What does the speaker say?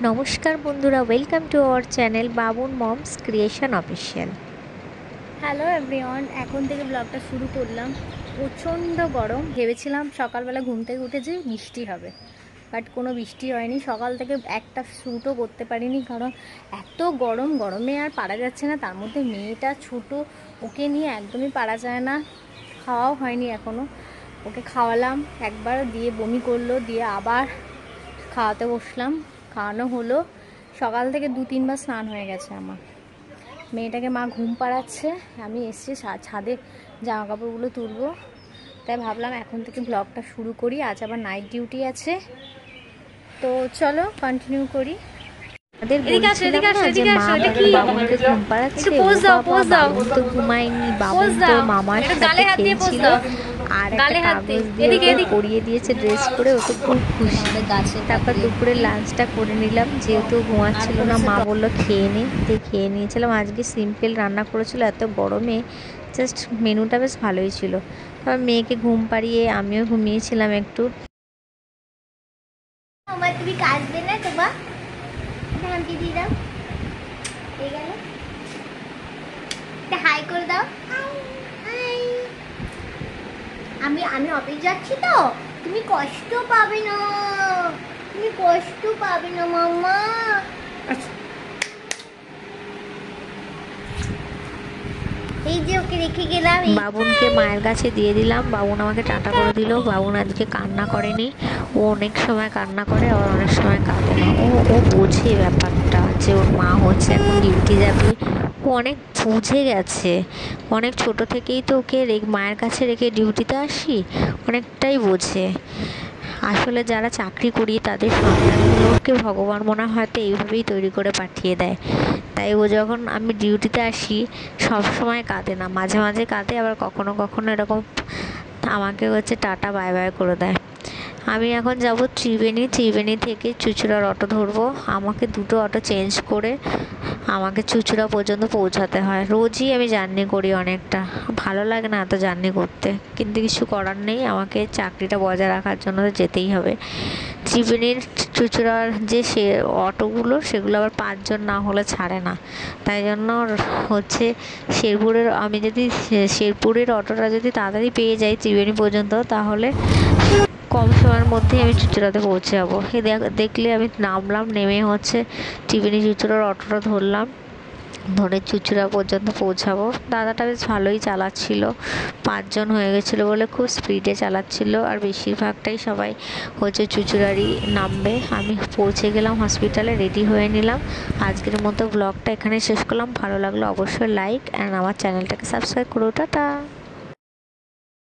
নমস্কার বন্ধুরা, welcome to our channel Babun moms creation official. Hello everyone, এখন থেকে ব্লগটা শুরু করলাম। প্রচণ্ড গরম। ভেবেছিলাম সকালবেলা ঘুম থেকে উঠেছি বৃষ্টি হবে, বাট কোনো বৃষ্টি হয়নি। সকাল থেকে একটা শ্যুটও করতে পারিনি, কারণ এত গরম, গরমে আর পারা যাচ্ছে না। তার মধ্যে মেয়েটা ছোটো, ওকে নিয়ে একদমই পারা যায় না। খাওয়াও হয়নি এখনও। ওকে খাওয়ালাম একবার, দিয়ে বমি করলো, দিয়ে আবার খাওয়াতে বসলাম, খাওয়ানো হলো। সকাল থেকে 2-3 বার স্নান হয়ে গেছে আমার। মেয়েটাকে মা ঘুম পাড়াচ্ছে, আমি এসছি ছাদে জামা কাপড়গুলো তুলবো। তাই ভাবলাম এখন থেকে ব্লগটা শুরু করি। আজ আবার নাইট ডিউটি আছে, তো চলো কন্টিনিউ করি। আমাদের বলছিলাম না যে মা বাবুনকে ঘুম পাড়াচ্ছে, ও বাবা বাবুন তো ঘুমায়নি, বাবুন তো মামার সাথে খেলছিল আর একটা কাগজ দিয়ে ওকে পরিয়ে দিয়েছে ড্রেস করে, ও তো খুব খুশি। তারপর দুপুরে লাঞ্চটা করে নিলাম, যেহেতু ঘুমাচ্ছিল না মা বললো খেয়ে নে, দিয়ে খেয়ে নিয়েছিলাম। আজকে সিম্পল রান্না করেছিল, এত গরমে জাস্ট মেনুটা বেশ ভালোই ছিল। তারপর মেয়েকে ঘুম পাড়িয়ে আমিও ঘুমিয়েছিলাম একটু। তুমি কাজবে না তোমার ধানকে দিয়ে দাও, এই গেল, হাই করে দাও। আমি আমি অফিস যাচ্ছি তো, তুমি কষ্ট পাবে না, তুমি কষ্ট পাবে না মাম্মা। এই যে ওকে রেখে গেলাম, বাবুনকে মায়ের কাছে দিয়ে দিলাম। বাবুন আমাকে টাটা করে দিল। বাবুন আজকে কান্না করেনি। ও অনেক সময় কান্না করে, আবার অনেক সময় কাঁদে না। ও ও বোঝে ব্যাপারটা যে ওর মা হচ্ছে, এখন ডিউটি যাবে। ও অনেক বুঝে গেছে, অনেক ছোট থেকেই তো ওকে মায়ের কাছে রেখে ডিউটিতে আসি, অনেকটাই বোঝে। আসলে যারা চাকরি করি তাদের সন্তানগুলোকে ভগবান মনে হয়তো এইভাবেই তৈরি করে পাঠিয়ে দেয়। তাই ও যখন আমি ডিউটিতে আসি সব সময় কাঁদে না, মাঝে মাঝে কাঁদে, আবার কখনো কখনো এরকম আমাকে হচ্ছে টাটা বাই বাই করে দেয়। আমি এখন যাব ত্রিবেণী থেকে চুঁচুড়ার অটো ধরবো। আমাকে দুটো অটো চেঞ্জ করে আমাকে চুঁচুড়া পর্যন্ত পৌঁছাতে হয়। রোজই আমি জার্নি করি, অনেকটা ভালো লাগে না এত জার্নি করতে, কিন্তু কিছু করার নেই, আমাকে চাকরিটা বজায় রাখার জন্য যেতেই হবে। ত্রিবেণীর চুঁচুড়ার যে অটোগুলো, সেগুলো আবার 5 জন না হলে ছাড়ে না। তাই জন্য হচ্ছে আমি যদি শেরপুরের অটোটা যদি তাড়াতাড়ি পেয়ে যাই ত্রিবেণী পর্যন্ত, তাহলে কম সময়ের মধ্যেই আমি চুঁচুড়াতে পৌঁছে যাবো। দেখলে আমি নামলাম, নেমে হচ্ছে ত্রিবেণী চুঁচুড়ার অটোটা ধরলাম, ধরে চুঁচুড়া পর্যন্ত পৌঁছাবো। দাদাটা বেশ ভালোই চালাচ্ছিল, 5 জন হয়ে গেছিলো বলে খুব স্পিডে চালাচ্ছিল, আর বেশিরভাগটাই সবাই হচ্ছে চুঁচুড়ারই নামবে। আমি পৌঁছে গেলাম হসপিটালে, রেডি হয়ে নিলাম। আজকের মতো ব্লগটা এখানে শেষ করলাম। ভালো লাগলো অবশ্যই লাইক অ্যান্ড আমার চ্যানেলটাকে সাবস্ক্রাইব করো। টাটা।